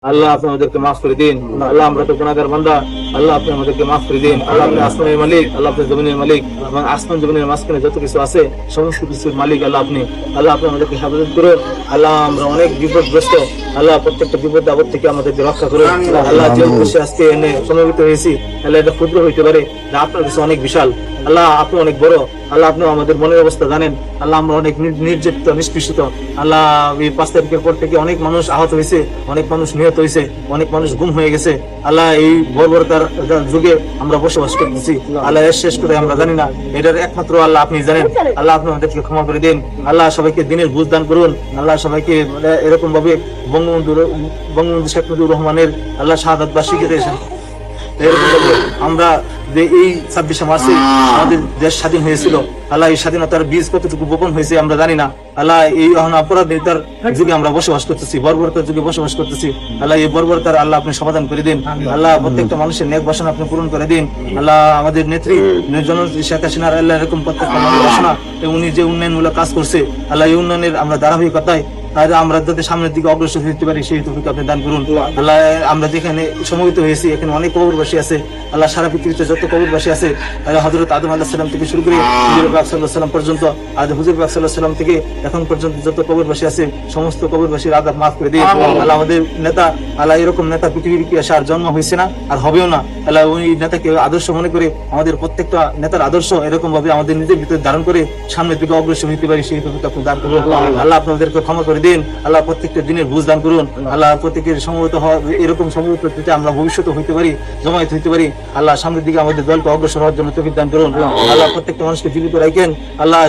আল্লাহ আপনি আমাদেরকে মাফ করে দিন। আল্লাহ আমরা তো গুনাহগার বান্দা, আল্লাহ আপনি আমাদেরকে মাফ করে দিন। আল্লাহ আপনি আসমানের মালিক, আল্লাহ আপনি জমিনের মালিক এবং আসমান জমিনের মাঝখানে যত কিছু আছে সমস্ত কিছুর মালিক আল্লাহ আপনি। আল্লাহ আপনি আমাদেরকে হেফাজত করুন। আল্লাহ আমরা অনেক বিপদগ্রস্ত, আল্লাহ প্রত্যেকটা বিপদ আপদ থেকে আমাদেরকে রক্ষা করুন। আল্লাহ যে উদ্দেশ্যে আজকে এনে সমবেত হয়েছি, আল্লাহ এটা ক্ষুদ্র হইতে পারে, আপনার কাছে অনেক বিশাল। আল্লাহ আপনি অনেক বড়, আল্লাহ আপনি আমাদের মনের অবস্থা জানেন। আল্লাহ আমরা অনেক নির্যাতিত, নিষ্পেষিত। আল্লাহ এই 5 তারিখের পর থেকে অনেক মানুষ আহত হয়েছে, অনেক মানুষ নিহত হয়েছে, অনেক মানুষ গুম হয়ে গেছে। আল্লাহ এই বর্বরতার যুগে আমরা বসবাস করতেছি, আল্লাহ এর শেষ করে আমরা জানি না, এটার একমাত্র আল্লাহ আপনি জানেন। আল্লাহ আপনি আমাদেরকে ক্ষমা করে দিন। আল্লাহ সবাইকে দিনের বুঝ দান করুন। আল্লাহ সবাইকে এরকম ভাবে বঙ্গবন্ধু শেখ মুজিবুর রহমানের আল্লাহ শাহাদাত বার্ষিকী আমরা যে এই 26শে মার্চে আমাদের দেশ স্বাধীন হয়েছিল, আল্লাহ এই স্বাধীনতার বীজ কতটুকু বপন হয়েছে আমরা জানি না। আল্লাহ এই অপরাধীতার যুগে আমরা বসবাস করতেছি, বর্বরতার যুগে বসবাস করতেছি। আল্লাহ এই বর্বরতার আল্লাহ আপনি সমাধান করে দিন। আল্লাহ প্রত্যেকটা মানুষের নেক বাসনা আপনি পূরণ করে দিন। আল্লাহ আমাদের নেত্রী জননেত্রী শেখ হাসিনার আল্লাহ এরকম প্রত্যেকটা মনের বাসনা, উনি যে উন্নয়নমূলক কাজ করছে, আল্লাহ এই উন্নয়নের আমরা ধারাবাহিকতায় আমরা যাতে সামনের দিকে অগ্রসর হতে পারি সেই তৌফিক আপনি দান করুন। আল্লাহ আমরা যেখানে সমবেত হয়েছি এখানে অনেক কবরবাসী আছে, আল্লাহ সারা পৃথিবীতে যত কবরবাসী আছে, হযরত আদম আলাইহিস সালাম থেকে শুরু করে হুজুর পাক সাল্লাল্লাহু আলাইহি ওয়াসাল্লাম পর্যন্ত, আর হুজুর পাক সাল্লাল্লাহু আলাইহি ওয়াসাল্লাম থেকে এখন পর্যন্ত যত কবরবাসী আছে সমস্ত কবরবাসীর আযাব মাফ করে দিন। আল্লাহ আমাদের নেতা, আল্লাহ এরকম নেতা পৃথিবীর ইতিহাসে আর জন্ম হয়েছে না, আর হবেও না। আল্লাহ ওই নেতাকে আদর্শ মনে করে আমাদের প্রত্যেকটা নেতার আদর্শ এরকম ভাবে আমাদের নিজের ভিতরে ধারণ করে সামনের দিকে অগ্রসর হতে পারি সেই তৌফিক আপনি দান করুন। আল্লাহ আপনাদেরকে ক্ষমা করে দিন। আল্লাহ প্রত্যেকটা দিনের বুঝ দান করুন। আল্লাহ প্রত্যেকের সমবেত এরকম সমবেত আমরা ভবিষ্যতে হইতে পারি, জমায়েত হইতে পারি। আল্লাহ সামনের দিকে আমাদের দলকে অগ্রসর হওয়ার জন্য তৌফিক দান করুন। আল্লাহ প্রত্যেকটা মানুষকে জীবিত রাখেন। আল্লাহ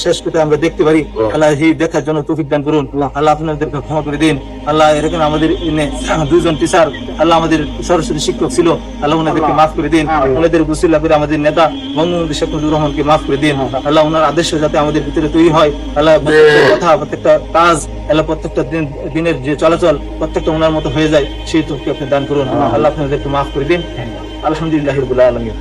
শেষ করতে আমরা দেখতে পারি, আল্লাহ এই দেখার জন্য তৌফিক দান করুন। আল্লাহ আপনাদেরকে ক্ষমা করে দিন। আল্লাহ এরকম আমাদের 2জন টিচার, আল্লাহ আমাদের সরস্বতী শিক্ষক ছিল, আল্লাহ ওনাদেরকে মাফ করে দিন। ওনাদের উসিলা করে আমাদের নেতা বঙ্গবন্ধু শেখ মুজিবুর রহমানকে মাফ করে দিন। আল্লাহ ওনার আদর্শ যাতে আমাদের ভিতরে তৈরি হয়, আল্লাহ প্রত্যেকটা কথা, প্রত্যেকটা কাজ, আল্লাহ প্রত্যেকটা দিনের যে চলাচল প্রত্যেকটা ওনার মতো হয়ে যায় সেই তৌফিক আপনি দান করুন। আল্লাহ আপনাদেরকে মাফ করে দিন। আলহামদুলিল্লাহি রাব্বিল আলামিন।